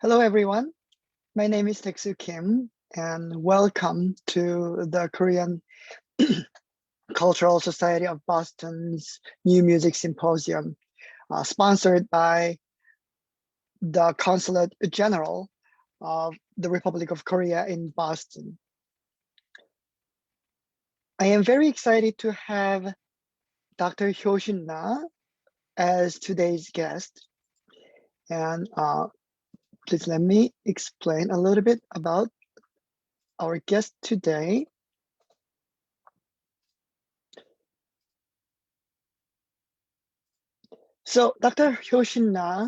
Hello, everyone. My name is Teksu Kim, and welcome to the Korean Cultural Society of Boston's New Music Symposium, sponsored by the Consulate General of the Republic of Korea in Boston. I am very excited to have Dr. Hyo Shin Na as today's guest. And please let me explain a little bit about our guest today. So Dr. Hyo Shin Na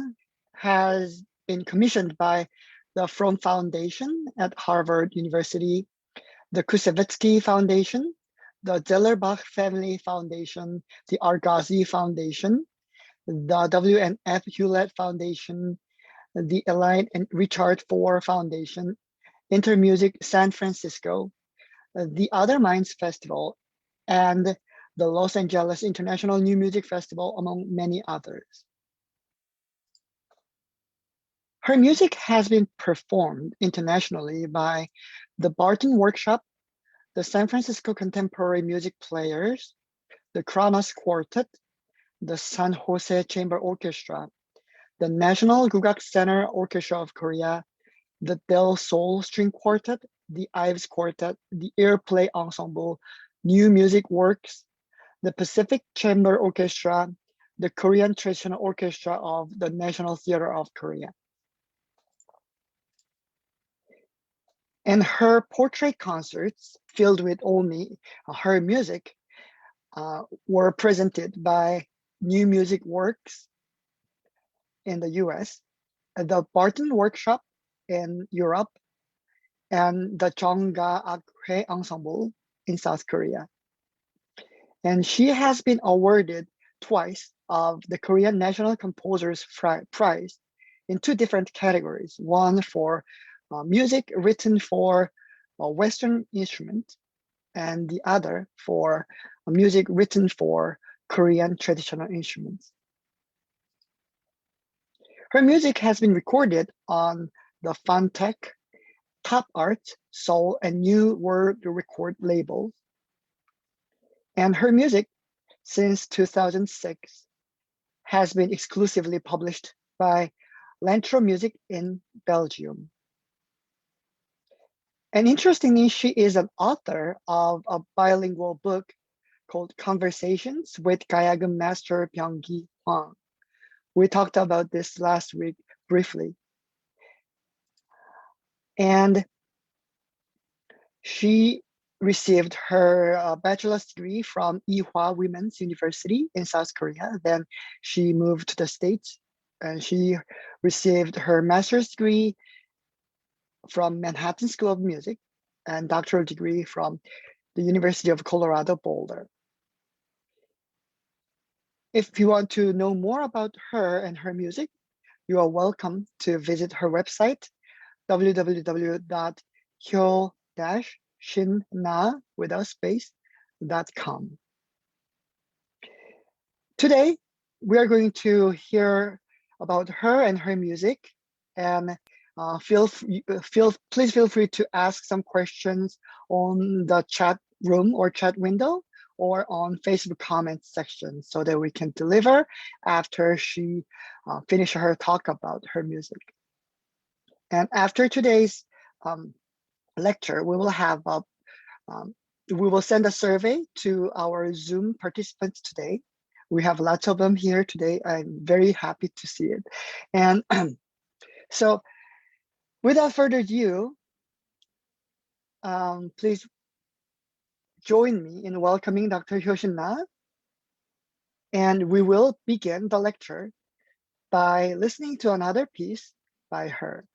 has been commissioned by the Fromm Foundation at Harvard University, the Koussevitzky Foundation, the Zellerbach Family Foundation, the Argosy Foundation, the W.N.F. Hewlett Foundation, the Elaine and Richard IV Foundation, Intermusic San Francisco, the Other Minds Festival, and the Los Angeles International New Music Festival, among many others. Her music has been performed internationally by the Barton Workshop, the San Francisco Contemporary Music Players, the Kronos Quartet, the San Jose Chamber Orchestra, the National Gugak Center Orchestra of Korea, the Del Sol String Quartet, the Ives Quartet, the Airplay Ensemble, New Music Works, the Pacific Chamber Orchestra, the Korean Traditional Orchestra of the National Theater of Korea. And her portrait concerts, filled with only her music, were presented by New Music Works in the US, the Barton Workshop in Europe, and the Chongga Akhae Ensemble in South Korea. And she has been awarded twice of the Korean National Composers Prize in two different categories, one for music written for a Western instrument, and the other for music written for Korean traditional instruments. Her music has been recorded on the Funtech, Top Art, Soul, and New World Record labels. And her music, since 2006, has been exclusively published by Lantro Music in Belgium. And interestingly, she is an author of a bilingual book called Conversations with Gayagum Master Byung-gi Hwang. We talked about this last week briefly. And she received her bachelor's degree from Ewha Women's University in South Korea. Then she moved to the States and she received her master's degree from Manhattan School of Music and doctoral degree from the University of Colorado Boulder. If you want to know more about her and her music, you are welcome to visit her website, www.hyo-shin-na.com. Today, we are going to hear about her and her music, and please feel free to ask some questions on the chat room or chat window or on Facebook comments section so that we can deliver after she finishes her talk about her music. And after today's lecture, we will have we will send a survey to our Zoom participants today. We have lots of them here today. I'm very happy to see it. And so without further ado, please join me in welcoming Dr. Hyo Shin Na. And we will begin the lecture by listening to another piece by her.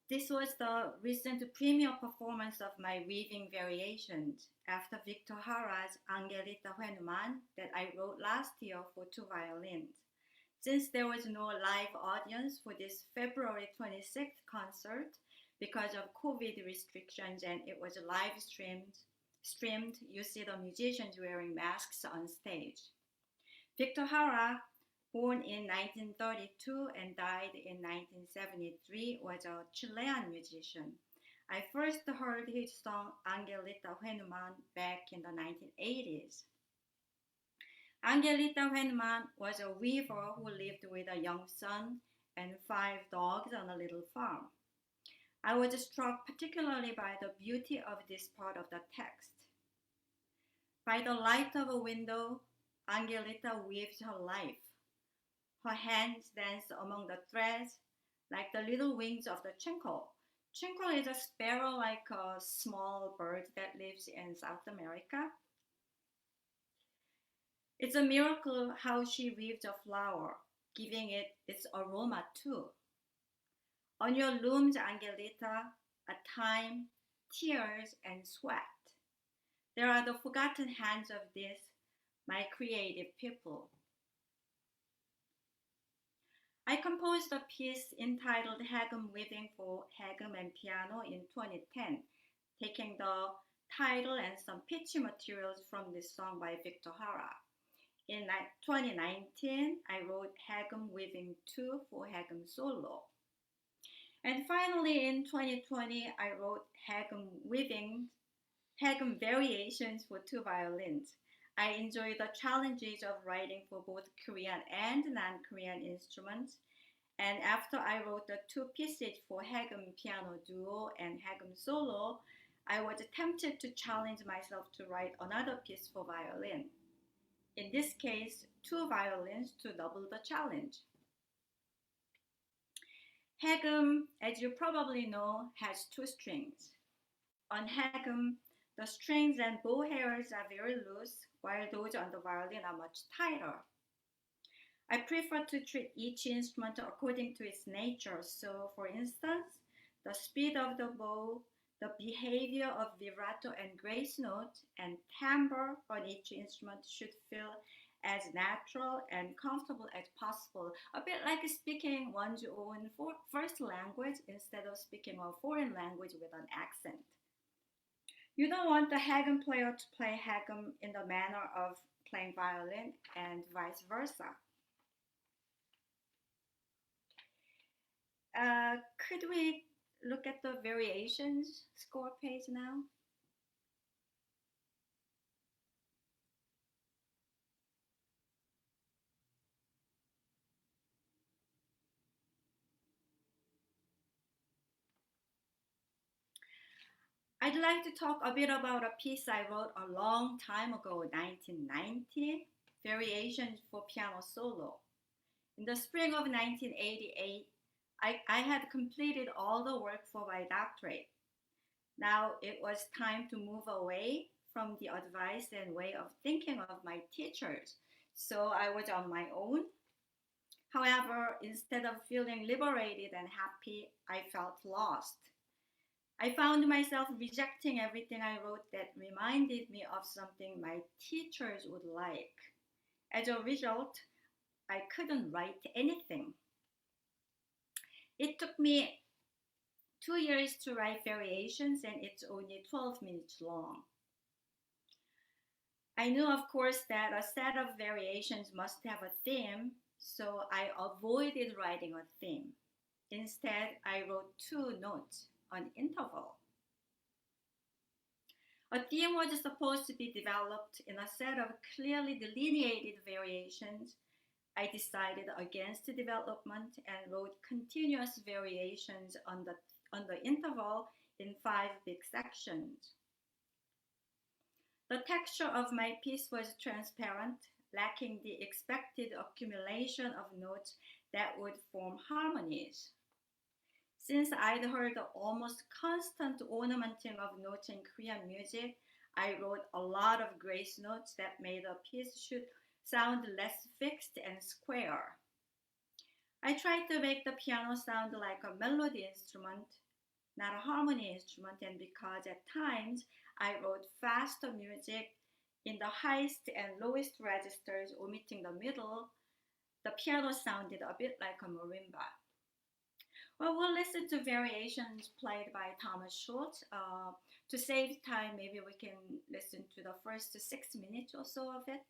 This was the recent premiere performance of my weaving variations after Victor Hara's Angelita Huenuman that I wrote last year for two violins. Since there was no live audience for this February 26th concert because of COVID restrictions and it was live streamed, you see the musicians wearing masks on stage. Victor Hara born in 1932 and died in 1973, was a Chilean musician. I first heard his song Angelita Huenuman back in the 1980s. Angelita Huenuman was a weaver who lived with a young son and 5 dogs on a little farm. I was struck particularly by the beauty of this part of the text. By the light of a window, Angelita weaves her life. Her hands dance among the threads like the little wings of the chinkle. Chinkle is a sparrow-like a small bird that lives in South America. It's a miracle how she weaves a flower, giving it its aroma too. On your looms, Angelita, are time, tears, and sweat. There are the forgotten hands of this, my creative people. I composed a piece entitled Hagum Weaving for Hagum and Piano in 2010, taking the title and some pitchy materials from this song by Victor Hara. In 2019, I wrote Hagum Weaving 2 for Hagum Solo. And finally, in 2020, I wrote Hagum Variations for 2 violins. I enjoy the challenges of writing for both Korean and non-Korean instruments. And after I wrote the 2 pieces for Hagum Piano Duo and Hagum Solo, I was tempted to challenge myself to write another piece for violin. In this case, 2 violins to double the challenge. Hagum, as you probably know, has 2 strings. On Hagum, the strings and bow hairs are very loose, while those on the violin are much tighter. I prefer to treat each instrument according to its nature. So, for instance, the speed of the bow, the behavior of vibrato and grace note, and timbre on each instrument should feel as natural and comfortable as possible. A bit like speaking one's own first language instead of speaking a foreign language with an accent. You don't want the Hagum player to play Hagum in the manner of playing violin and vice versa. Could we look at the variations score page now? I'd like to talk a bit about a piece I wrote a long time ago, 1990, Variations for Piano Solo. In the spring of 1988, I had completed all the work for my doctorate. Now it was time to move away from the advice and way of thinking of my teachers. So I was on my own. However, instead of feeling liberated and happy, I felt lost. I found myself rejecting everything I wrote that reminded me of something my teachers would like. As a result, I couldn't write anything. It took me 2 years to write Variations, and it's only 12 minutes long. I knew, of course, that a set of variations must have a theme, so I avoided writing a theme. Instead, I wrote 2 notes on interval. A theme was supposed to be developed in a set of clearly delineated variations. I decided against development and wrote continuous variations on the interval in 5 big sections. The texture of my piece was transparent, lacking the expected accumulation of notes that would form harmonies. Since I'd heard the almost constant ornamenting of notes in Korean music, I wrote a lot of grace notes that made the piece should sound less fixed and square. I tried to make the piano sound like a melody instrument, not a harmony instrument, and because at times I wrote faster music in the highest and lowest registers, omitting the middle, the piano sounded a bit like a marimba. Well, we'll listen to variations played by Thomas Schultz. To save time, maybe we can listen to the first 6 minutes or so of it.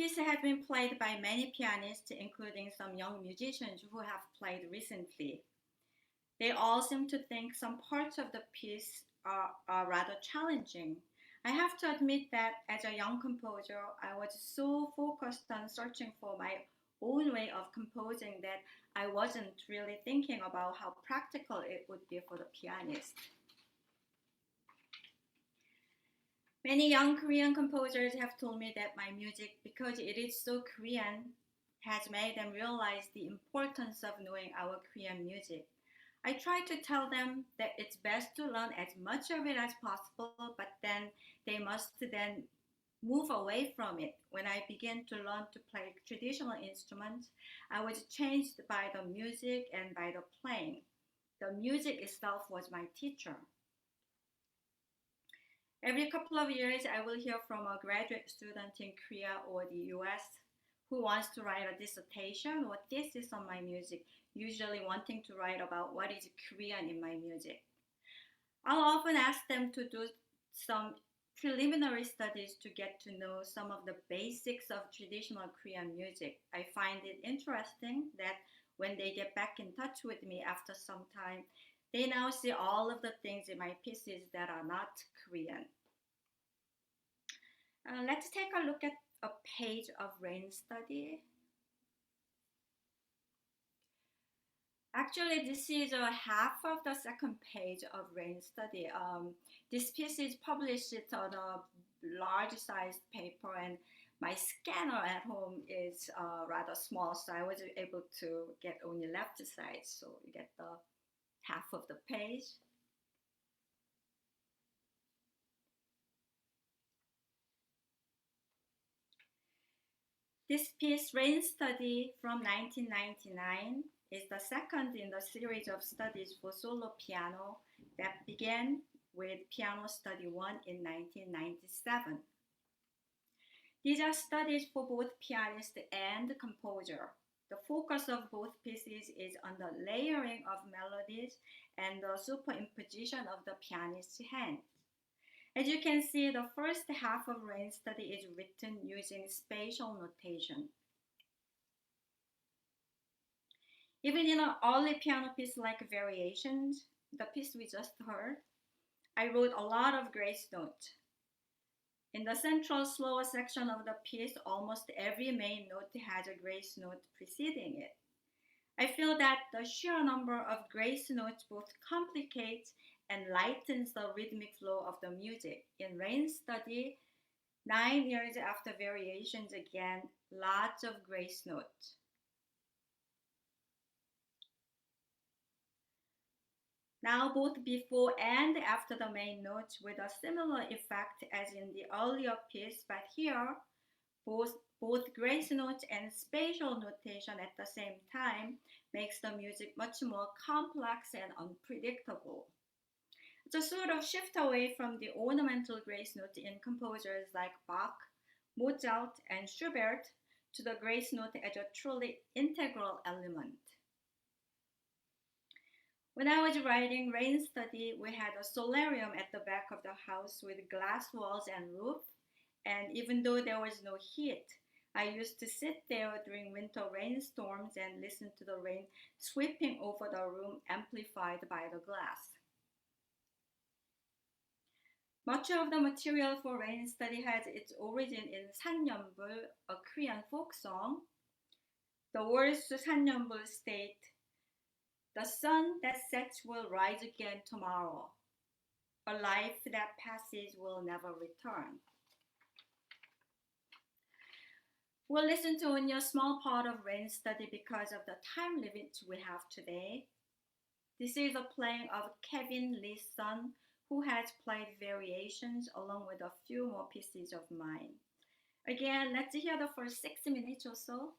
piece has been played by many pianists, including some young musicians who have played recently. They all seem to think some parts of the piece are rather challenging. I have to admit that as a young composer, I was so focused on searching for my own way of composing that I wasn't really thinking about how practical it would be for the pianist. Many young Korean composers have told me that my music, because it is so Korean, has made them realize the importance of knowing our Korean music. I try to tell them that it's best to learn as much of it as possible, but then they must then move away from it. When I began to learn to play traditional instruments, I was changed by the music and by the playing. The music itself was my teacher. Every couple of years, I will hear from a graduate student in Korea or the US who wants to write a dissertation or thesis on my music, usually wanting to write about what is Korean in my music. I'll often ask them to do some preliminary studies to get to know some of the basics of traditional Korean music. I find it interesting that when they get back in touch with me after some time, they now see all of the things in my pieces that are not Korean. Let's take a look at a page of Rain Study. Actually, this is a half of the second page of Rain Study. This piece is published on a large sized paper, and my scanner at home is rather small, so I was able to get only left side, so you get the half of the page. This piece, Rain Study from 1999, is the second in the series of studies for solo piano that began with Piano Study 1 in 1997. These are studies for both pianist and composer. The focus of both pieces is on the layering of melodies and the superimposition of the pianist's hand. As you can see, the first half of Rain Study is written using spatial notation. Even in an early piano piece like Variations, the piece we just heard, I wrote a lot of grace notes. In the central slower section of the piece, almost every main note has a grace note preceding it. I feel that the sheer number of grace notes both complicates and lightens the rhythmic flow of the music. In Rain Study, 9 years after Variations again, lots of grace notes. Now both before and after the main notes with a similar effect as in the earlier piece, but here both grace notes and spatial notation at the same time makes the music much more complex and unpredictable. It's a sort of shift away from the ornamental grace note in composers like Bach, Mozart, and Schubert to the grace note as a truly integral element. When I was writing Rain Study, we had a solarium at the back of the house with glass walls and roof, and even though there was no heat, I used to sit there during winter rainstorms and listen to the rain sweeping over the room amplified by the glass. Much of the material for Rain Study has its origin in Sanyeonbul, a Korean folk song. The words to Sanyeonbul state, "The sun that sets will rise again tomorrow. A life that passes will never return." We'll listen to only a small part of Rain Study because of the time limit we have today. This is a playing of Kevin Lee's son, who has played Variations along with a few more pieces of mine. Again, let's hear the first 6 minutes or so.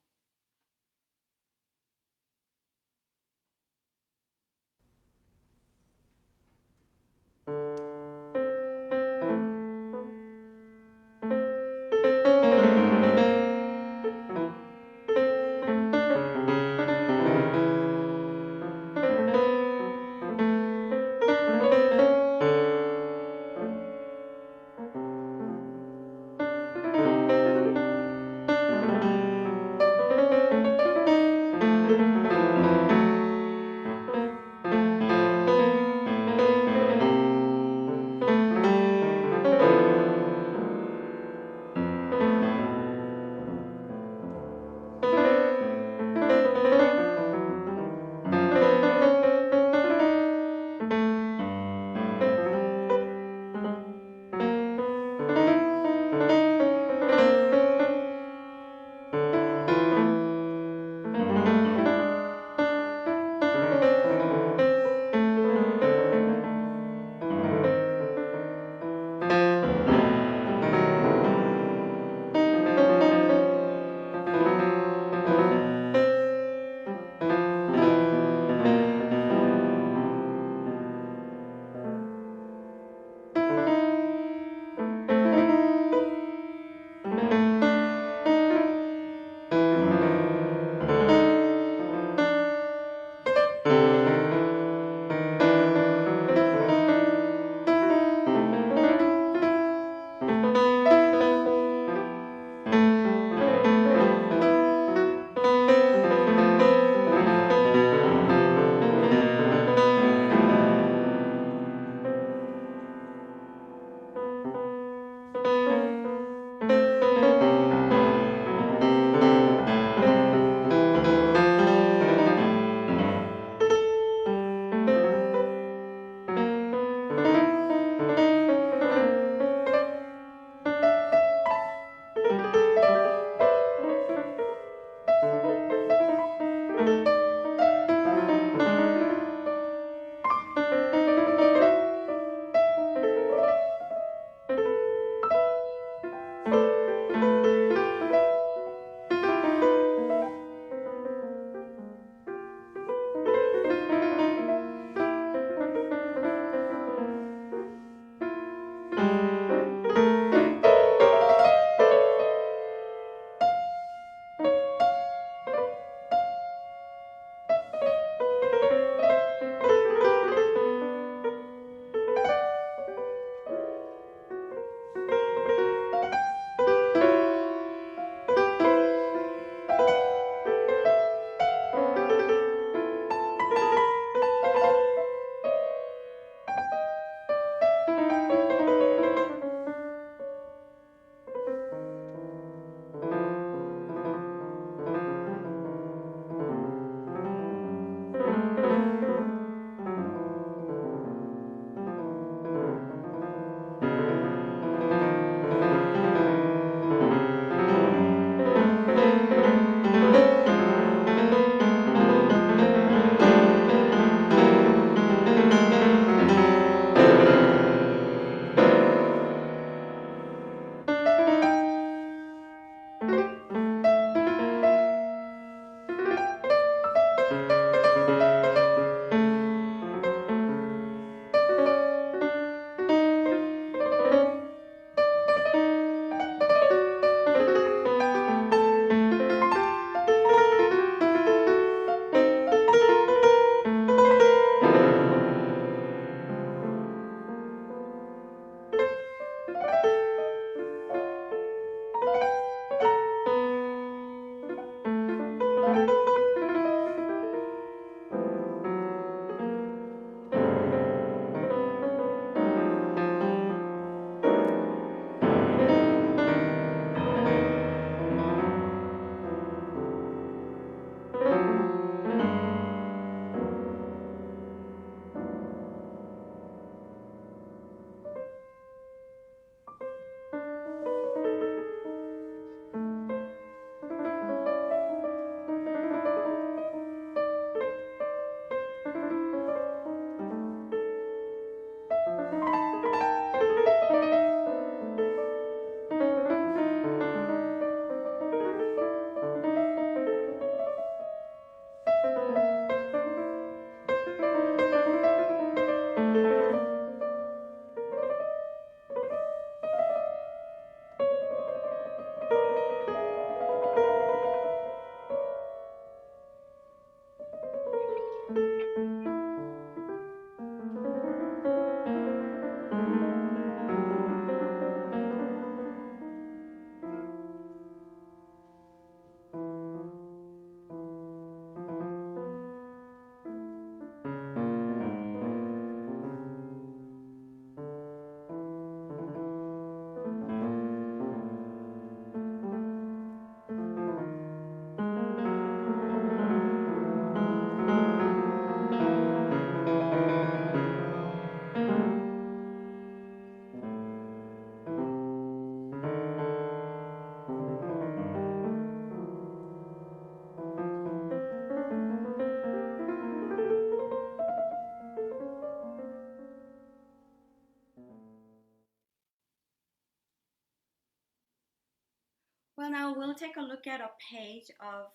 now we'll take a look at a page of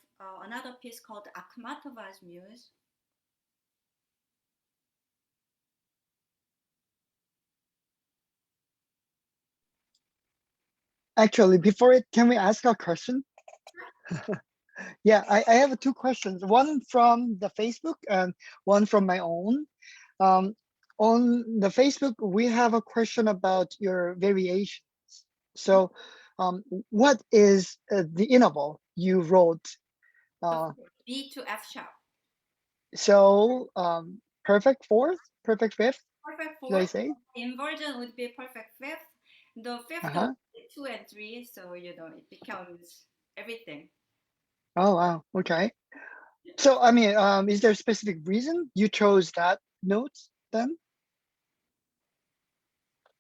another piece called Akhmatova's Muse. Actually, before it, can we ask a question? Yeah, I have two questions. One from the Facebook and one from my own. Um, on the Facebook, we have a question about your variations. So, what is the interval you wrote? The Uh, B to F sharp. so, perfect fourth, perfect fifth, Perfect should I fourth. say? Inversion would be perfect fifth. The fifth would Uh-huh. be 2 and 3, so it becomes everything. Oh, wow. Okay. So, I mean, is there a specific reason you chose that notes then?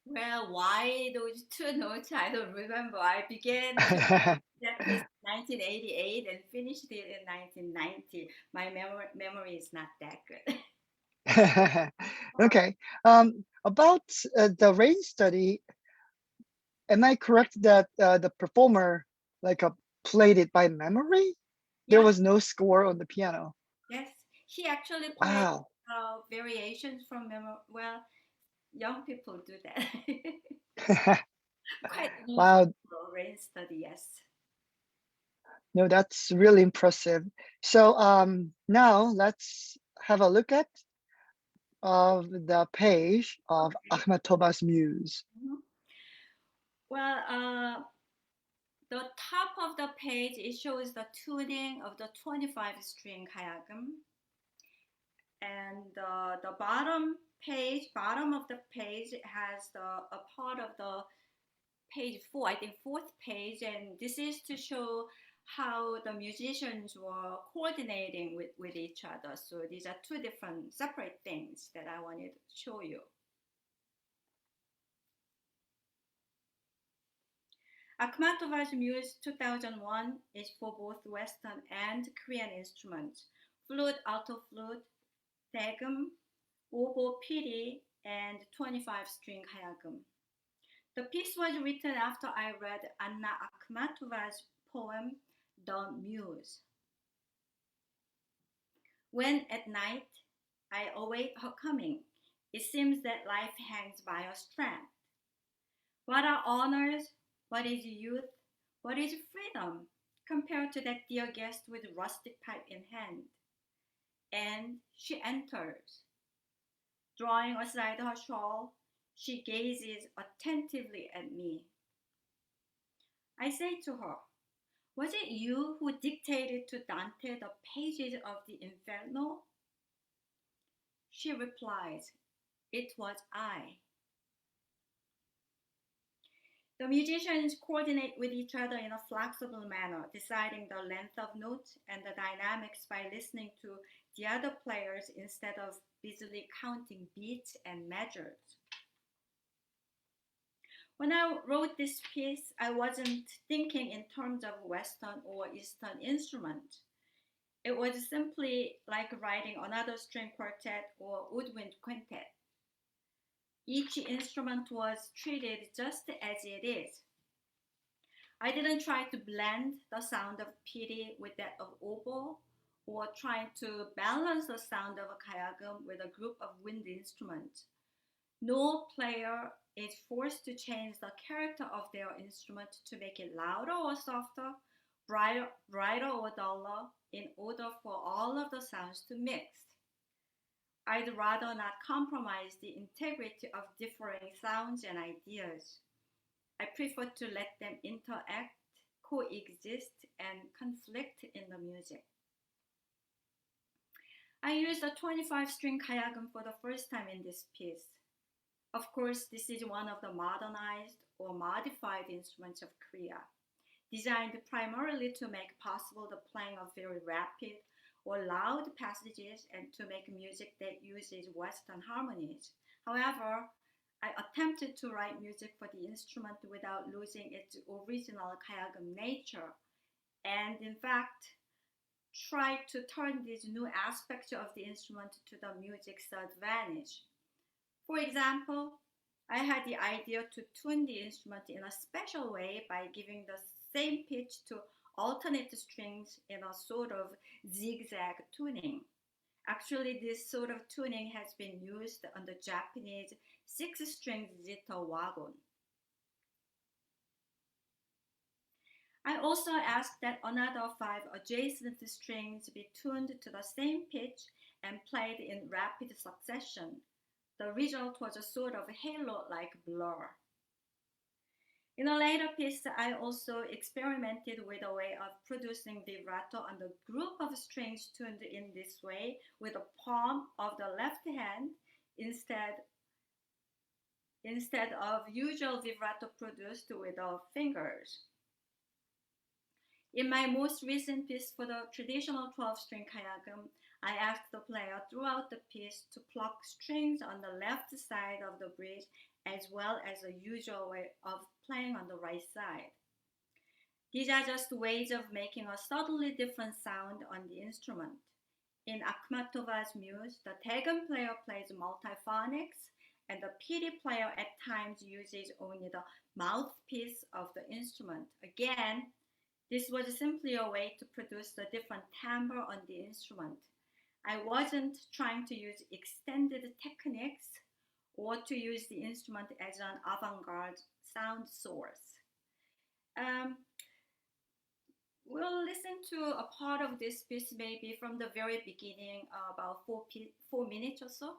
Well, why those two notes? I don't remember. I began to that piece in 1988 and finished it in 1990. My memory is not that good. Okay. About the rain study, am I correct that the performer like played it by memory? There Yeah, was no score on the piano. yes. He actually played Wow. variations from memory. Well, young people do that. Quite unusual Wow. for rain study, yes. No, that's really impressive. So now let's have a look at of the page of Okay. Akhmatova's Muse. Mhm. Well, the top of the page it shows the tuning of the 25 string kayagum, and the bottom of the page has a part of the page four, I think fourth page, and this is to show how the musicians were coordinating with each other. So these are two different separate things that I wanted to show you. Akhmatova's Muse 2001 is for both Western and Korean instruments: flute, alto flute, daegum, oboe, piri, and 25 string hayagum. The piece was written after I read Anna Akhmatova's poem, The Muse. When at night I await her coming, it seems that life hangs by a strand. What are honors? What is youth? What is freedom compared to that dear guest with rustic pipe in hand? And she enters. Drawing aside her shawl, she gazes attentively at me. I say to her, "Was it you who dictated to Dante the pages of the Inferno?" She replies, "It was I." The musicians coordinate with each other in a flexible manner, deciding the length of notes and the dynamics by listening to the other players instead of busily counting beats and measures. When I wrote this piece, I wasn't thinking in terms of Western or Eastern instruments. It was simply like writing another string quartet or woodwind quintet. Each instrument was treated just as it is. I didn't try to blend the sound of piri with that of oboe or trying to balance the sound of a kayagum with a group of wind instruments. No player is forced to change the character of their instrument to make it louder or softer, brighter or duller, in order for all of the sounds to mix. I'd rather not compromise the integrity of differing sounds and ideas. I prefer to let them interact, coexist, and conflict in the music. I used a 25 string kayagum for the first time in this piece. Of course, this is one of the modernized or modified instruments of Korea, designed primarily to make possible the playing of very rapid or loud passages and to make music that uses Western harmonies. However, I attempted to write music for the instrument without losing its original kayagum nature, and in fact, tried to turn these new aspects of the instrument to the music's advantage. For example, I had the idea to tune the instrument in a special way by giving the same pitch to alternate strings in a sort of zigzag tuning. Actually, this sort of tuning has been used on the Japanese six-string zither wagon. I also asked that another 5 adjacent strings be tuned to the same pitch and played in rapid succession. The result was a sort of halo-like blur. In a later piece, I also experimented with a way of producing vibrato on the group of strings tuned in this way with the palm of the left hand instead of usual vibrato produced with the fingers. In my most recent piece for the traditional 12-string kayagum, I asked the player throughout the piece to pluck strings on the left side of the bridge as well as the usual way of playing on the right side. These are just ways of making a subtly different sound on the instrument. In Akhmatova's muse, the Tagan player plays multiphonics, and the PD player at times uses only the mouthpiece of the instrument. Again, this was simply a way to produce a different timbre on the instrument. I wasn't trying to use extended techniques or to use the instrument as an avant-garde sound source. We'll listen to a part of this piece maybe from the very beginning, about 4 minutes or so.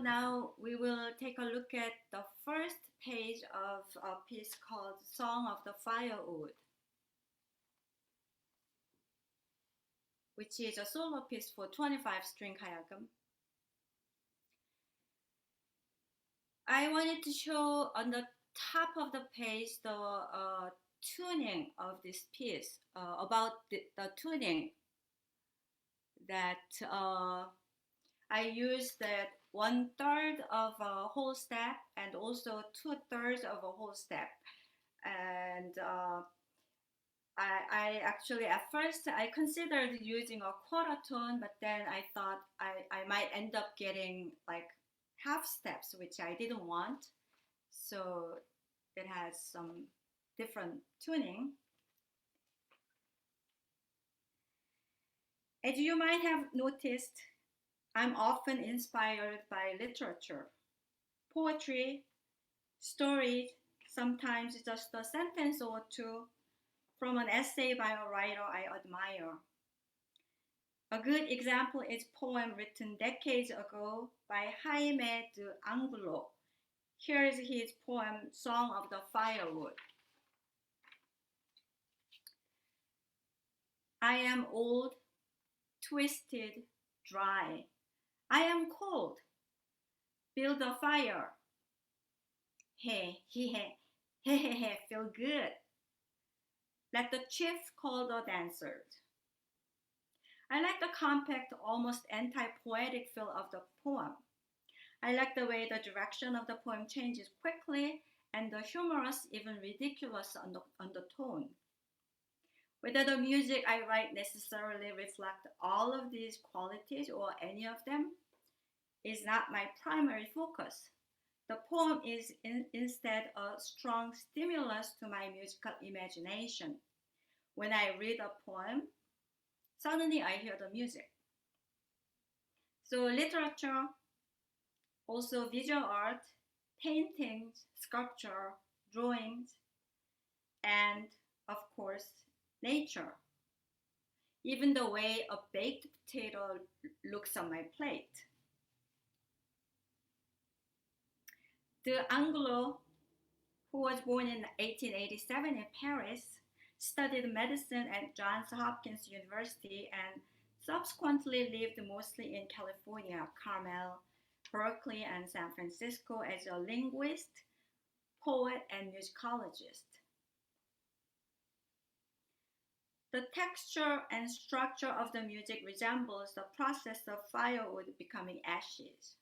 now we will take a look at the first page of a piece called Song of the Firewood, which is a solo piece for 25-string kayagum. I wanted to show on the top of the page the tuning of this piece, about the tuning that I used that 1/3 of a whole step and also 2/3 of a whole step. And I actually, at first, I considered using a quarter tone, but then I thought I might end up getting like half steps, which I didn't want. So it has some different tuning. As you might have noticed, I'm often inspired by literature, poetry, stories, sometimes just a sentence or two from an essay by a writer I admire. A good example is a poem written decades ago by Jaime de Angulo. Here's his poem, Song of the Firewood. I am old, twisted, dry. I am cold. Build a fire. Hey, he, he, feel good. Let the chief call the dancers. I like the compact, almost anti-poetic feel of the poem. I like the way the direction of the poem changes quickly and the humorous, even ridiculous undertone. Whether the music I write necessarily reflect all of these qualities or any of them is not my primary focus. The poem is instead a strong stimulus to my musical imagination. When I read a poem, suddenly I hear the music. So literature, also visual art, paintings, sculpture, drawings, and of course, nature. Even the way a baked potato looks on my plate. De Anglo, who was born in 1887 in Paris, studied medicine at Johns Hopkins University and subsequently lived mostly in California, Carmel, Berkeley, and San Francisco as a linguist, poet, and musicologist. The texture and structure of the music resembles the process of firewood becoming ashes.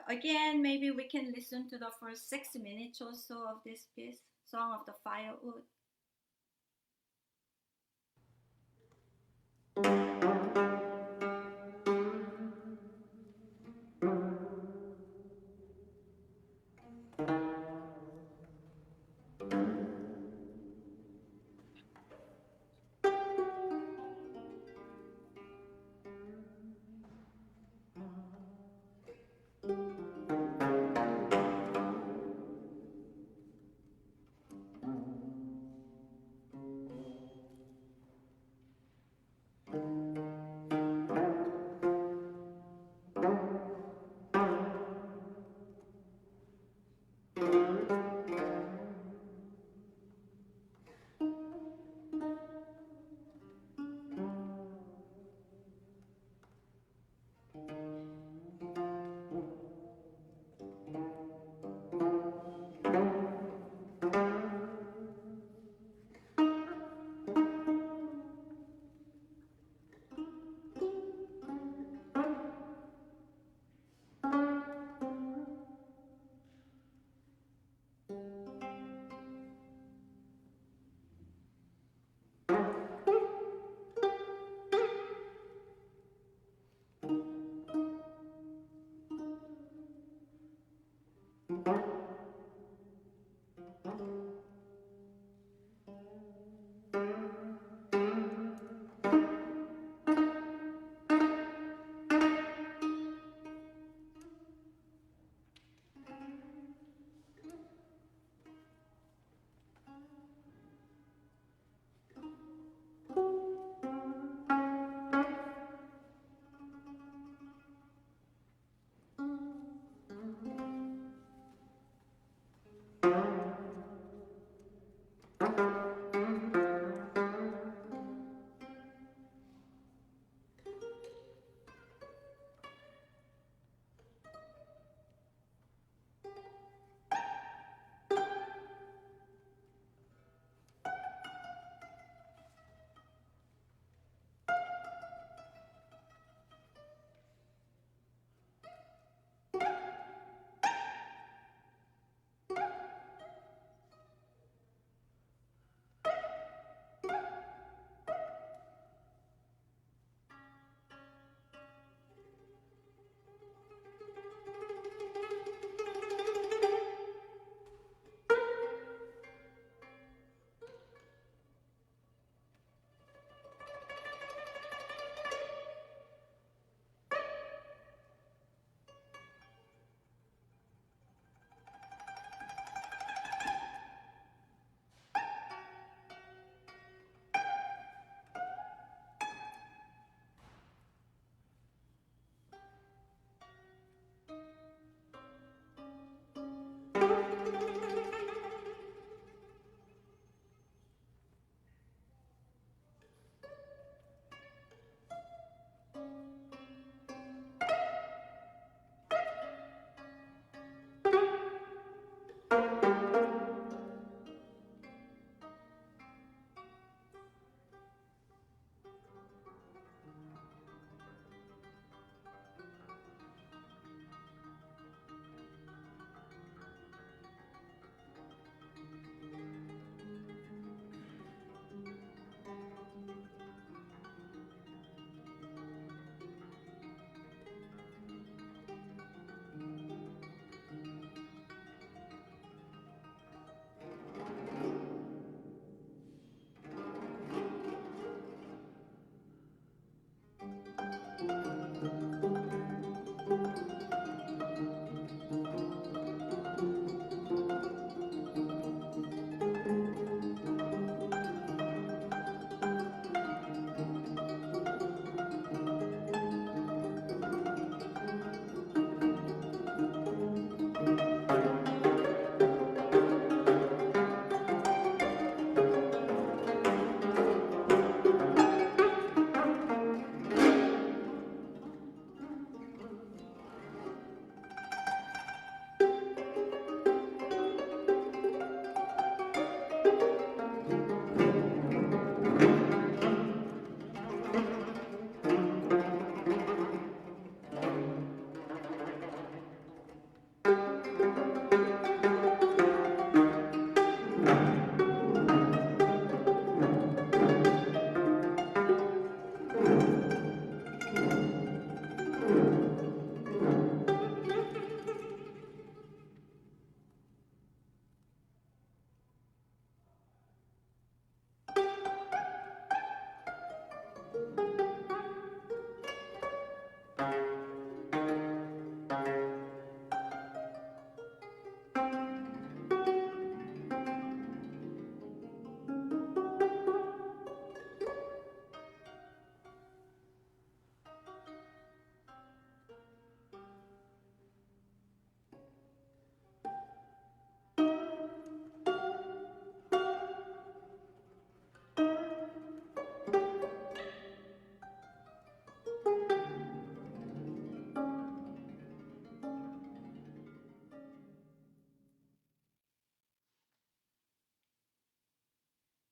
Again, maybe we can listen to the first 6 minutes or so of this piece, Song of the Firewood.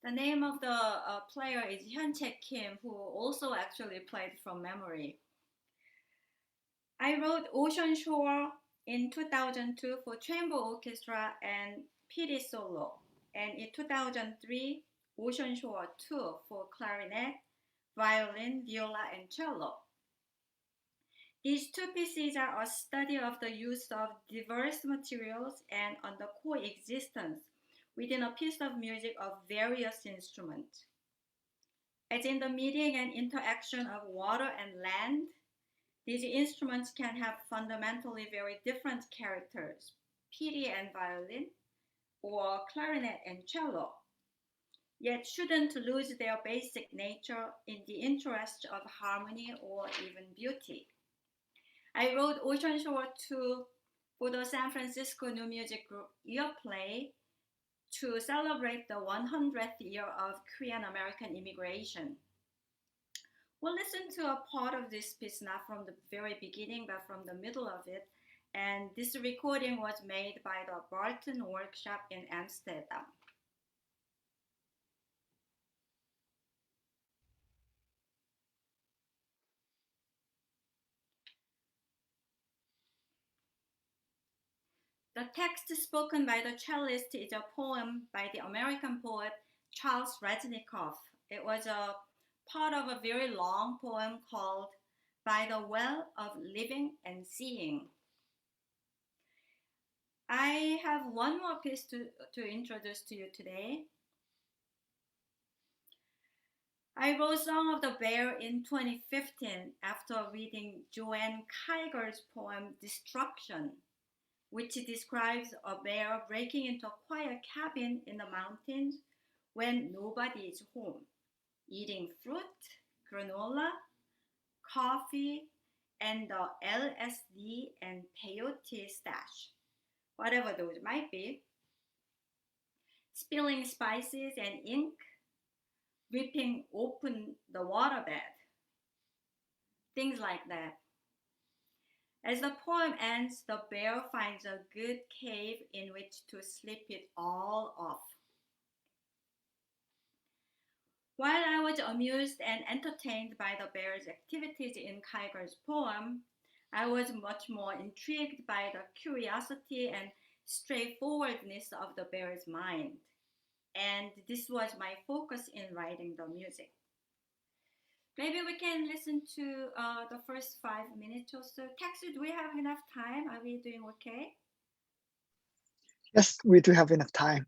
The name of the player is Hyun-Chae Kim, who also actually played from memory. I wrote Ocean Shore in 2002 for chamber orchestra and PD solo, and in 2003, Ocean Shore 2 for clarinet, violin, viola, and cello. These two pieces are a study of the use of diverse materials and on the coexistence within a piece of music of various instruments. As in the meeting and interaction of water and land, these instruments can have fundamentally very different characters, PD and violin, or clarinet and cello, yet shouldn't lose their basic nature in the interest of harmony or even beauty. I wrote Ocean Shore 2 for the San Francisco New Music Group Year Play to celebrate the 100th year of Korean American immigration. We'll listen to a part of this piece, not from the very beginning, but from the middle of it. And this recording was made by the Barton Workshop in Amsterdam. The text spoken by the cellist is a poem by the American poet Charles Reznikov. It was a part of a very long poem called By the Well of Living and Seeing. I have one more piece to introduce to you today. I wrote Song of the Bear in 2015 after reading Joanne Kiger's poem Destruction, which describes a bear breaking into a quiet cabin in the mountains when nobody is home, eating fruit, granola, coffee, and the LSD and peyote stash, whatever those might be, spilling spices and ink, ripping open the waterbed, things like that. As the poem ends, the bear finds a good cave in which to sleep it all off. While I was amused and entertained by the bear's activities in Kiger's poem, I was much more intrigued by the curiosity and straightforwardness of the bear's mind. And this was my focus in writing the music. Maybe we can listen to the first 5 minutes or so. Taxi, do we have enough time? Are we doing okay? Yes, we do have enough time.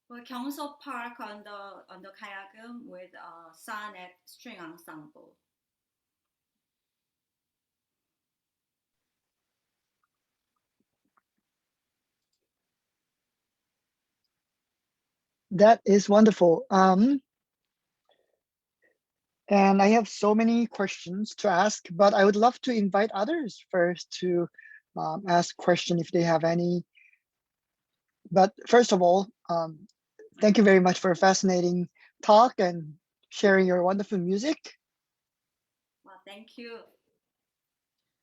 Well, Gyeongso Park on the Kayagum with a sonnet string ensemble. That is wonderful. And I have so many questions to ask, but I would love to invite others first to ask question if they have any. But first of all, thank you very much for a fascinating talk and sharing your wonderful music. Well, thank you.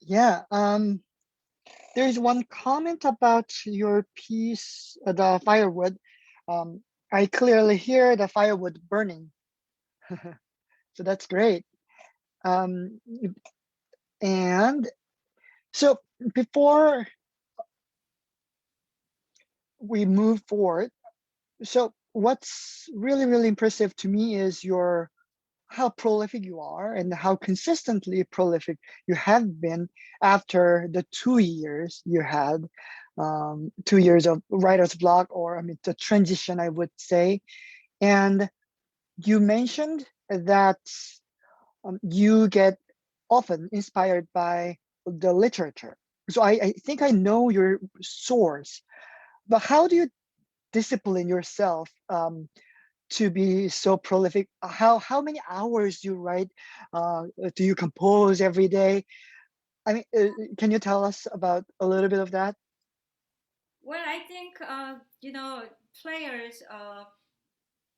Yeah, there's one comment about your piece, the firewood. Um, I clearly hear the firewood burning, so that's great. Um, and so before we move forward, so what's really, really impressive to me is your how prolific you are and how consistently prolific you have been after the 2 years you had, 2 years of writer's block, or I mean the transition, I would say. And you mentioned that you get often inspired by the literature. So I think I know your source, but how do you discipline yourself to be so prolific? How many hours you write? Do you compose every day? I mean, can you tell us about a little bit of that? Well, I think players,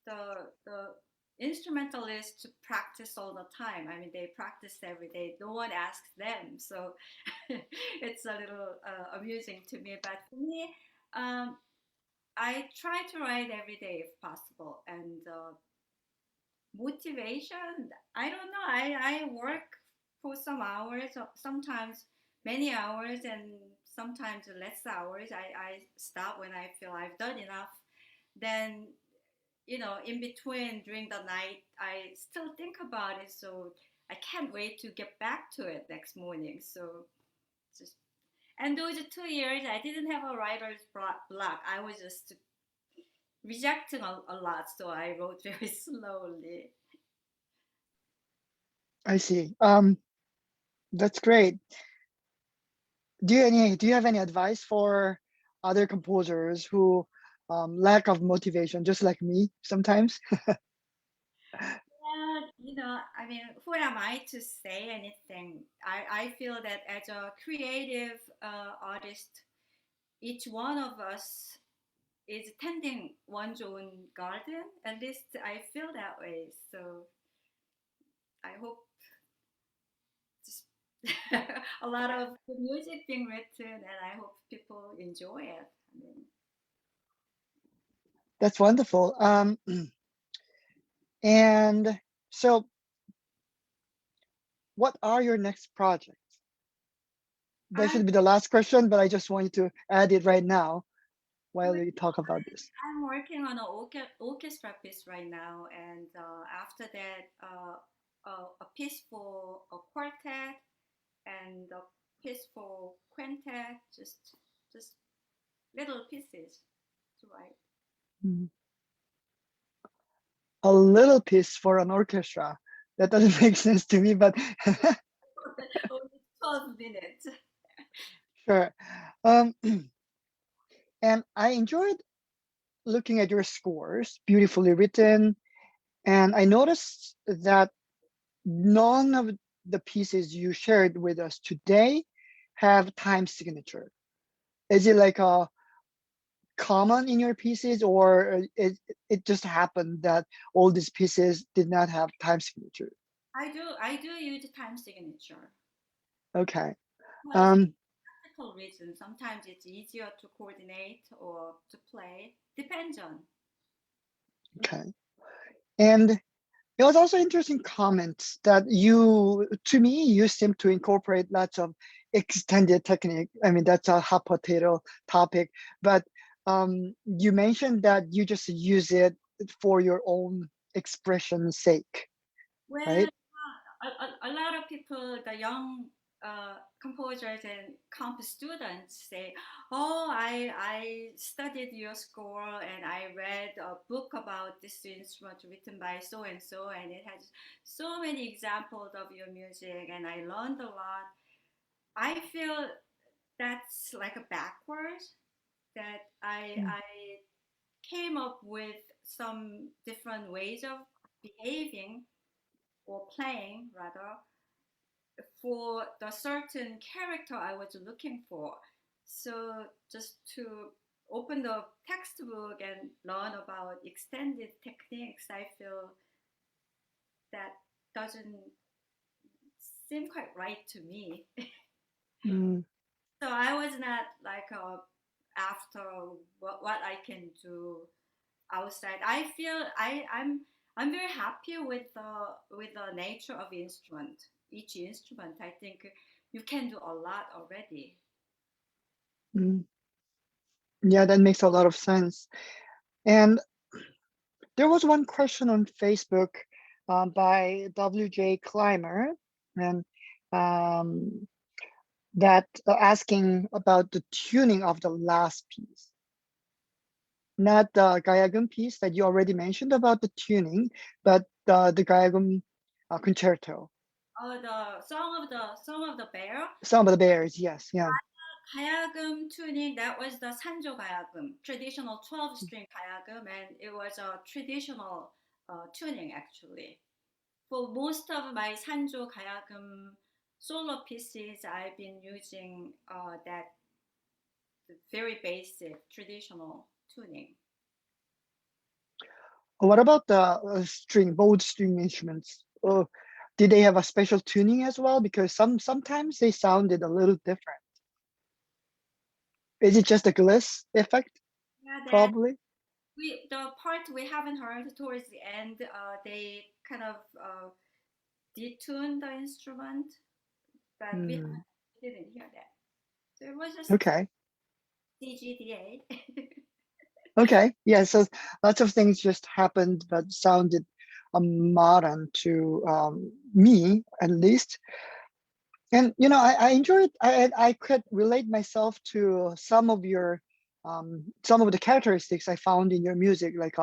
the instrumentalists practice all the time. I mean, they practice every day. No one asks them, so it's a little amusing to me. But for me, um, I try to write every day if possible, and motivation, I don't know. I work for some hours, sometimes many hours, and sometimes less hours. I stop when I feel I've done enough. Then, in between during the night, I still think about it. So I can't wait to get back to it next morning. So just, and those 2 years, I didn't have a writer's block. I was just rejecting a lot. So I wrote very slowly. I see. That's great. Do you have any advice for other composers who lack of motivation, just like me sometimes? Yeah, I mean, who am I to say anything? I feel that as a creative artist, each one of us is tending one's own garden. At least I feel that way. So I hope just a lot of good music being written, and I hope people enjoy it. I mean, That's wonderful. And so, what are your next projects? that should be the last question, but I just want you to add it right now while Well, we talk about this. I'm working on an orchestra piece right now, and after that, a piece for a quartet and a piece for quintet, just little pieces to write. Mm. A little piece for an orchestra. That doesn't make sense to me, but Only 12 minutes. sure. Um, and I enjoyed looking at your scores, beautifully written. And I noticed that none of the pieces you shared with us today have time signature. Is it like a common in your pieces, or it just happened that all these pieces did not have time signature? I do use time signature. Okay. Well, Um, practical reason. Sometimes it's easier to coordinate or to play. Depends on. okay. And it was also interesting comments that to me, you seem to incorporate lots of extended technique. I mean, that's a hot potato topic, but you mentioned that you just use it for your own expression's sake, Well, right? a lot of people, the young composers and comp students say, "Oh, I studied your score and I read a book about this instrument written by so and so, and it has so many examples of your music, and I learned a lot." I feel that's like a backwards that I came up with some different ways of behaving or playing rather for the certain character I was looking for. So just to open the textbook and learn about extended techniques, I feel that doesn't seem quite right to me. Mm, So I was not like after what I can do outside. I feel I'm very happy with the nature of instrument. Each instrument, I think you can do a lot already. mm. Yeah, that makes a lot of sense. And there was one question on Facebook by WJ Clymer, and um, that asking about the tuning of the last piece, not the Gayagum piece that you already mentioned about the tuning, but the Gayagum concerto. Song of the Bear. Some of the bears, yes, yeah. 가야금 tuning, that was the Sanjo 가야금, traditional 12 string 가야금, and it was a traditional tuning actually. For most of my Sanjo 가야금 solo pieces, I've been using that very basic traditional tuning. What about the bowed string instruments? Did they have a special tuning as well? Because sometimes they sounded a little different. Is it just a gliss effect? Yeah, that Probably. the part we haven't heard towards the end, they kind of detune the instrument, but Hmm. we didn't hear that. So it was just Okay. CGDA. Okay. Yeah. So lots of things just happened, but sounded modern to me at least. And I enjoyed. I could relate myself to some of the characteristics I found in your music, like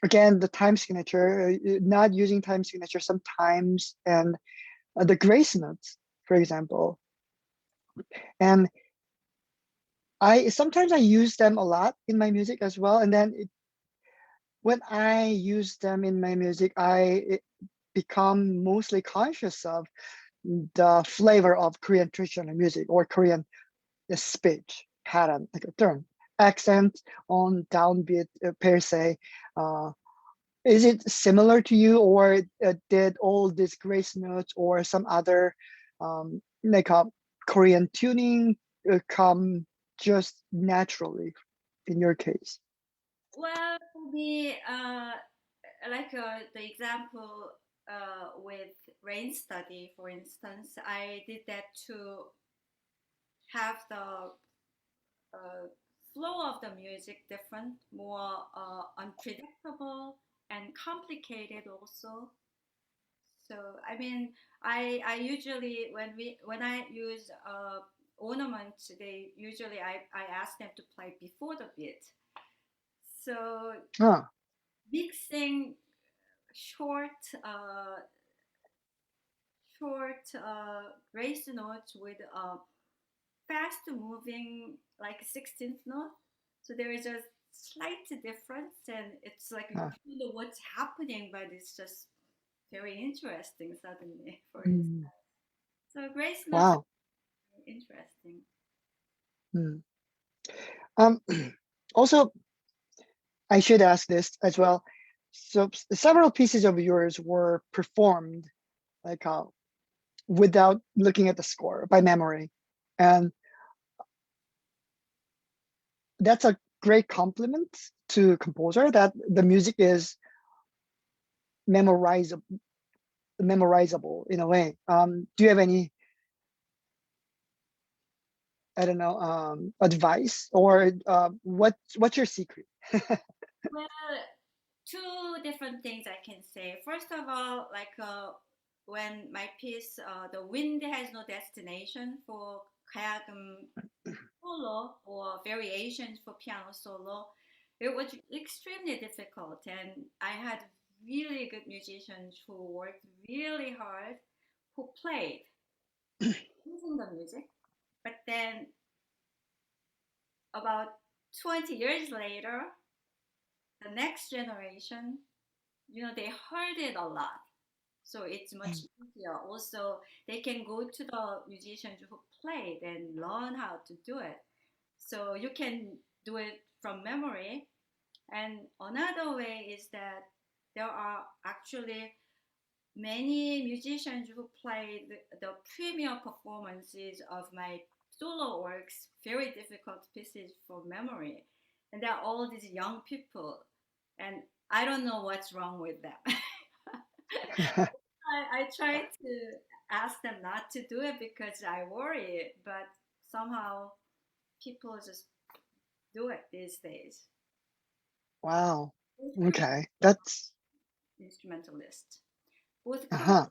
again the time signature, not using time signature sometimes, and the grace notes, for example. And I sometimes I use them a lot in my music as well. And then when I use them in my music, become mostly conscious of the flavor of Korean traditional music or Korean speech pattern, like a turn, accent on downbeat per se. Uh, is it similar to you, or did all these grace notes or some other like a Korean tuning come just naturally in your case? Well, for me, like the example with rain study, for instance, I did that too have the flow of the music different, more unpredictable and complicated also. So I mean, I usually when I use ornaments, they usually I ask them to play before the beat. So Ah, mixing short short grace notes with fast moving like 16th note. So there is a slight difference, and it's like you ah, don't know what's happening, but it's just very interesting suddenly. For instance, mm, so grace notes wow. are interesting. Mm. Um, Also, I should ask this as well. So several pieces of yours were performed like without looking at the score by memory, and that's a great compliment to a composer that the music is memorizable, memorizable in a way. Do you have any, I don't know, advice or what's your secret? Well, two different things I can say. First of all, like when my piece, "The Wind Has No Destination" for 가야금 solo or variations for piano solo, it was extremely difficult, and I had really good musicians who worked really hard, who played using the music. But then about 20 years later, the next generation, they heard it a lot. So it's much easier. Also, they can go to the musicians who played and learn how to do it. So you can do it from memory. And another way is that there are actually many musicians who played the premier performances of my solo works, very difficult pieces from memory. And they're all these young people. And I don't know what's wrong with them. I try to ask them not to do it because I worry, but somehow people just do it these days. Wow. Both Korean Okay, that's instrumentalists, both Korean uh-huh.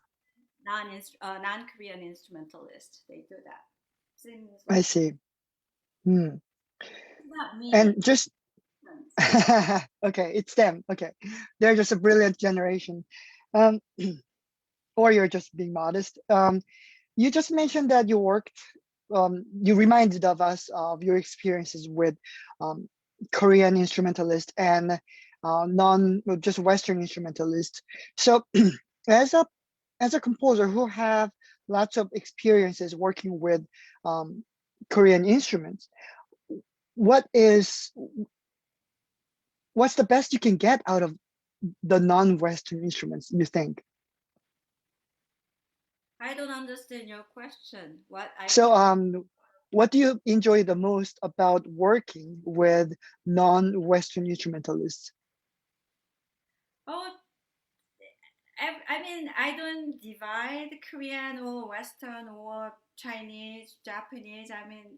non-Korean instrumentalists, they do that. Seems I like see. Hmm. it's not me. And just okay, it's them. Okay, they're just a brilliant generation. Um, or you're just being modest. You just mentioned that you worked. You reminded of us of your experiences with um, Korean instrumentalists and well, just Western instrumentalists. So, as a composer who have lots of experiences working with um, Korean instruments, what is what's the best you can get out of the non-Western instruments, you think? I don't understand your question. What I So, can. what do you enjoy the most about working with non-Western instrumentalists? Oh, I mean, I don't divide Korean or Western or Chinese, Japanese. I mean,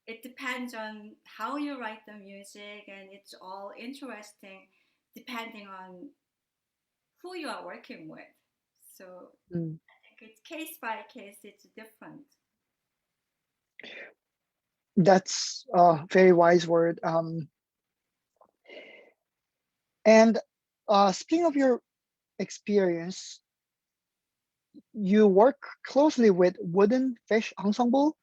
it depends on how you write the music, and it's all interesting depending on who you are working with. So Mm, I think it's case by case, it's different. that's a very wise word. And speaking of your experience, you work closely with Wooden Fish Ensemble.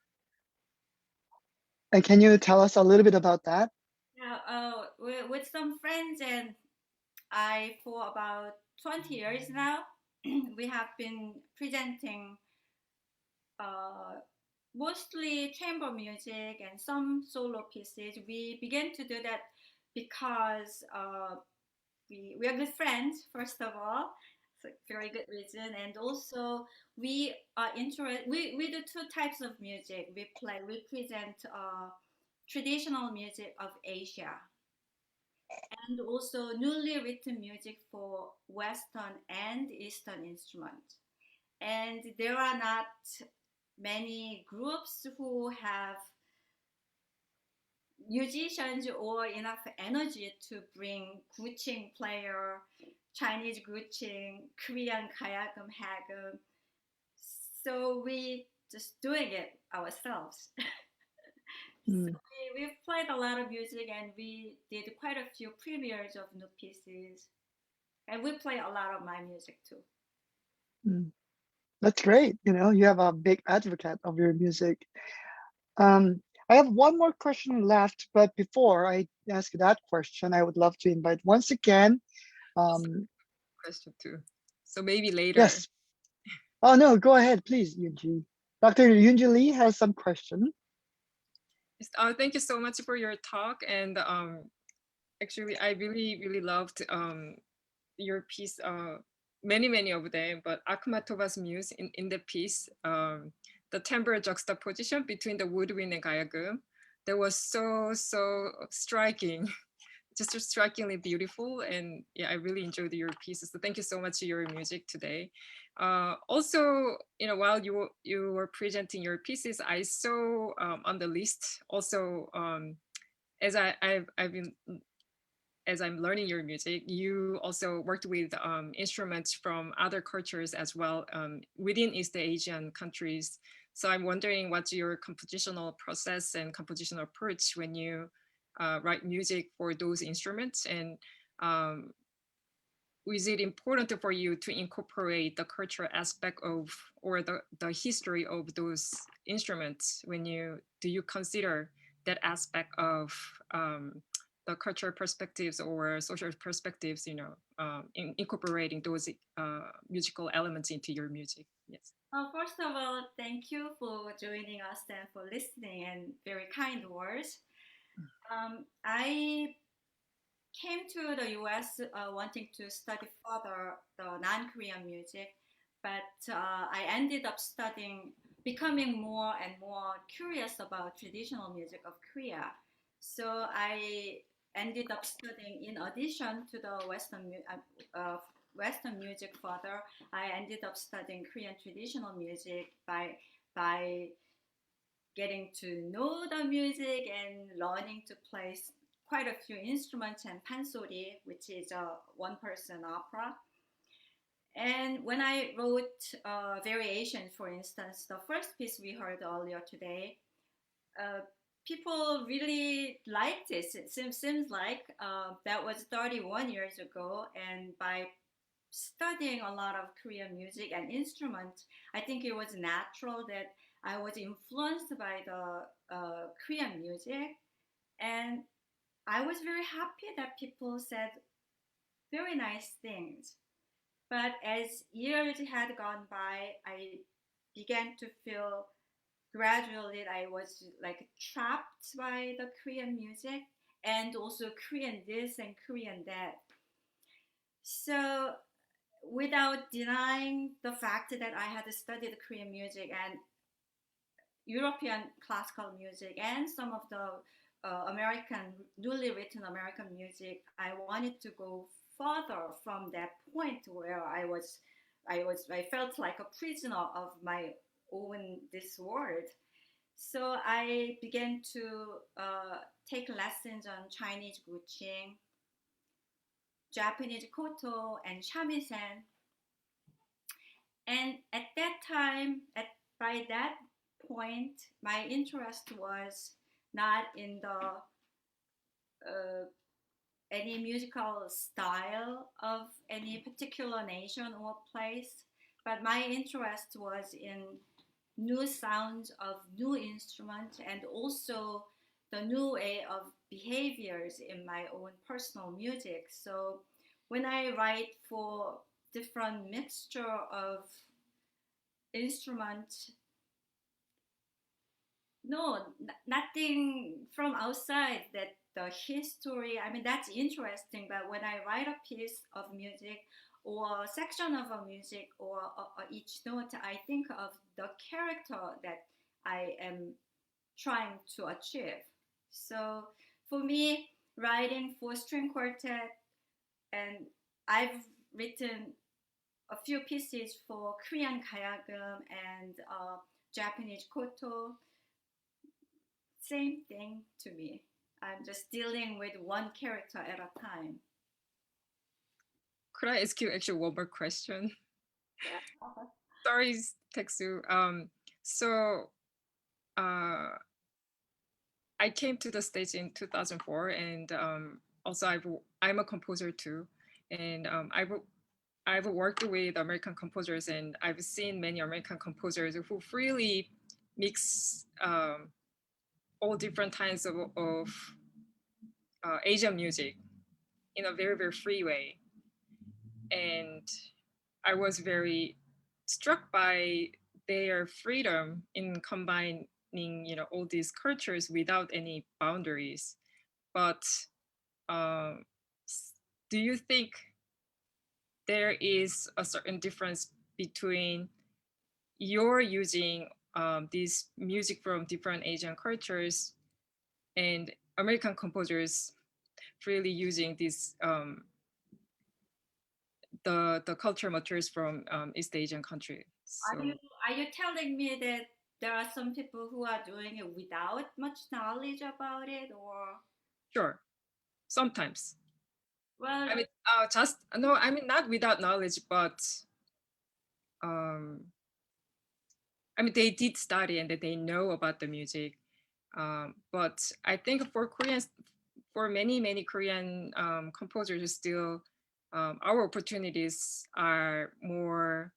And can you tell us a little bit about that? Now, with some friends and I, for about 20 years now, we have been presenting uh, mostly chamber music and some solo pieces. We began to do that because we are good friends, first of all. It's a very good reason. And also, we are interested, we do two types of music. We present traditional music of Asia and also newly written music for Western and Eastern instruments. And there are not many groups who have musicians or enough energy to bring guqing player, Chinese guqing, Korean kayagum hagum. So we just doing it ourselves. So mm, we've played a lot of music and we did quite a few premieres of new pieces. And we play a lot of my music too. mm. That's great. You have a big advocate of your music. I have one more question left, but before I ask that question, I would love to invite once again. Um, Question too. So maybe later. yes. Oh no, go ahead, please, Yunji. Dr. Yunji Lee has some question. Thank you so much for your talk. And actually, I really, really loved your piece. Many of them, but Akhmatova's muse in the piece, the timbre juxtaposition between the woodwind and gayagum, that was so striking. Just strikingly beautiful, and yeah, I really enjoyed your pieces. So thank you so much for your music today. Also, while you were presenting your pieces, I saw on the list also, as I've been as I'm learning your music, you also worked with instruments from other cultures as well, within East Asian countries. So I'm wondering what's your compositional process and compositional approach when you write music for those instruments, and um, is it important for you to incorporate the cultural aspect of, or the history of those instruments when do you consider that aspect of the cultural perspectives or social perspectives, incorporating those musical elements into your music? Yes. First of all, thank you for joining us and for listening and very kind words. I came to the US wanting to study further the non-Korean music, but I ended up becoming more and more curious about traditional music of Korea. So I ended up studying, in addition to the Western music further, I ended up studying Korean traditional music by getting to know the music and learning to play quite a few instruments and pansori, which is a one-person opera. And when I wrote variations, for instance, the first piece we heard earlier today, uh, people really liked it. It seems like that was 31 years ago, and by studying a lot of Korean music and instruments, I think it was natural that I was influenced by the Korean music, and I was very happy that people said very nice things. But as years had gone by, I began to feel gradually that I was like trapped by the Korean music and also Korean this and Korean that. So without denying the fact that I had studied Korean music and European classical music and some of the newly written American music, I wanted to go further from that point where I felt like a prisoner of my own this world. So I began to take lessons on Chinese guqing, Japanese koto, and shamisen. And at that time, by that point, my interest was not in the uh, any musical style of any particular nation or place, but my interest was in new sounds of new instruments and also the new way of behaviors in my own personal music. So when I write for different mixture of instruments, no, nothing from outside that the history, I mean, that's interesting, but when I write a piece of music or a section of a music or each note, I think of the character that I am trying to achieve. So for me, writing for string quartet, and I've written a few pieces for Korean kayagum and Japanese koto, same thing to me. I'm just dealing with one character at a time. Could I ask you actually one more question? Yeah. Sorry, Teksu. So uh, I came to the States in 2004, and also I'm a composer too, and I've worked with American composers, and I've seen many American composers who freely mix all different kinds of Asian music in a very, very free way. And I was very struck by their freedom in combining, all these cultures without any boundaries. But um, do you think there is a certain difference between you're using this music from different Asian cultures and American composers freely using this the cultural materials from East Asian countries? So Are you telling me that there are some people who are doing it without much knowledge about it, or sure, sometimes. well, I mean, just no. I mean, not without knowledge, but um, I mean, they did study and that they know about the music. But I think for Koreans, for many Korean composers, still our opportunities are more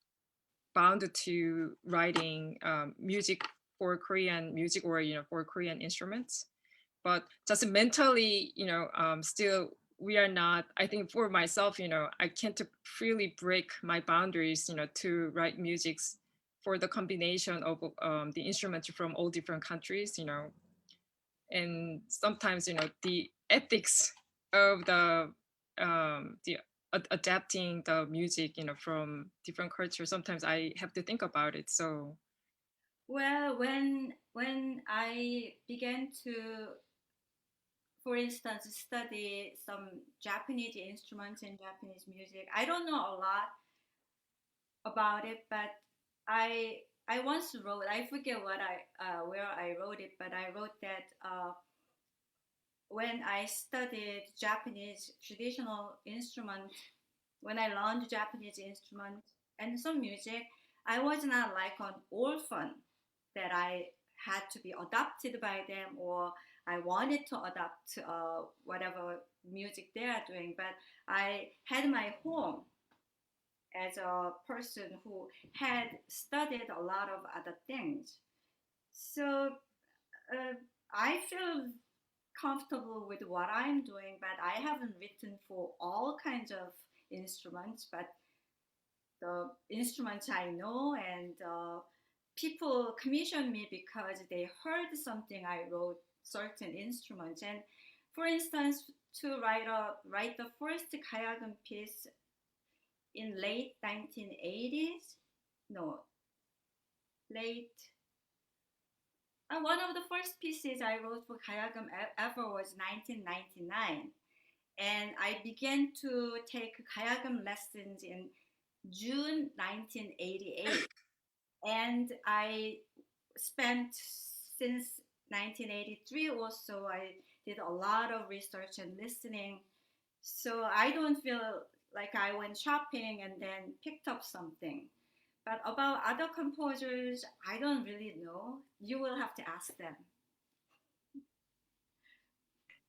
bound to writing music for Korean music or for Korean instruments. But just mentally, still we are not. I think for myself, I can't freely break my boundaries, to write musics for the combination of the instruments from all different countries, and sometimes the ethics of the adapting the music from different cultures, sometimes I have to think about it. So well, when I began to, for instance, study some Japanese instruments and Japanese music, I don't know a lot about it, but I once wrote, I forget what I where I wrote it, but I wrote that when I studied Japanese traditional instrument, when I learned Japanese instrument and some music, I was not like an orphan that I had to be adopted by them, or I wanted to adopt whatever music they are doing, but I had my home as a person who had studied a lot of other things. So I feel comfortable with what I'm doing, but I haven't written for all kinds of instruments, but the instruments I know, and people commission me because they heard something I wrote certain instruments. And for instance, to write the first Kayagan piece in late 1980s, no, late. One of the first pieces I wrote for Kayagam ever was 1999, and I began to take Kayagam lessons in June 1988, and I spent since 1983 or so. I did a lot of research and listening, so I don't feel like I went shopping and then picked up something. But about other composers, I don't really know. You will have to ask them.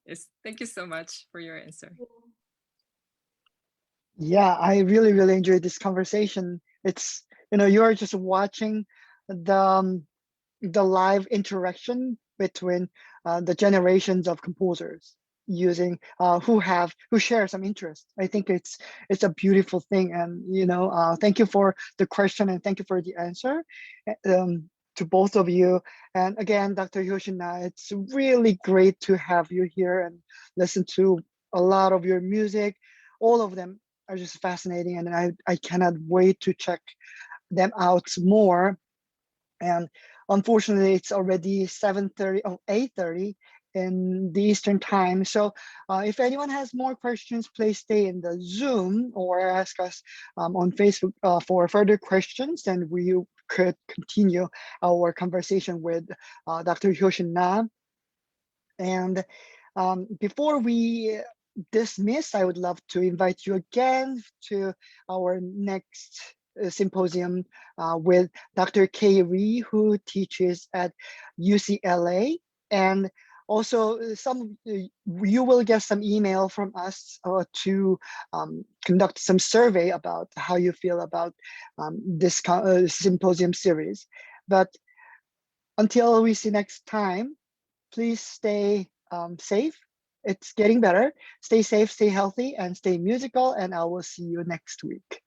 yes, thank you so much for your answer. Yeah, I really, really enjoyed this conversation. It's, you are just watching the live interaction between the generations of composers using who share some interest. I think it's a beautiful thing, and thank you for the question and thank you for the answer to both of you. And again, Dr. Hyo Shin Na, it's really great to have you here and listen to a lot of your music. All of them are just fascinating, and I cannot wait to check them out more. And unfortunately, it's already 7:30 or 8:30 in the Eastern time. So if anyone has more questions, please stay in the Zoom or ask us on Facebook for further questions, and we could continue our conversation with Dr. Hyo Shin Na. And Before we dismiss, I would love to invite you again to our next symposium with Dr. Kay Ree, who teaches at UCLA. And also, you will get some email from us to conduct some survey about how you feel about this symposium series. But until we see next time, please stay safe. It's getting better. Stay safe, stay healthy, and stay musical. And I will see you next week.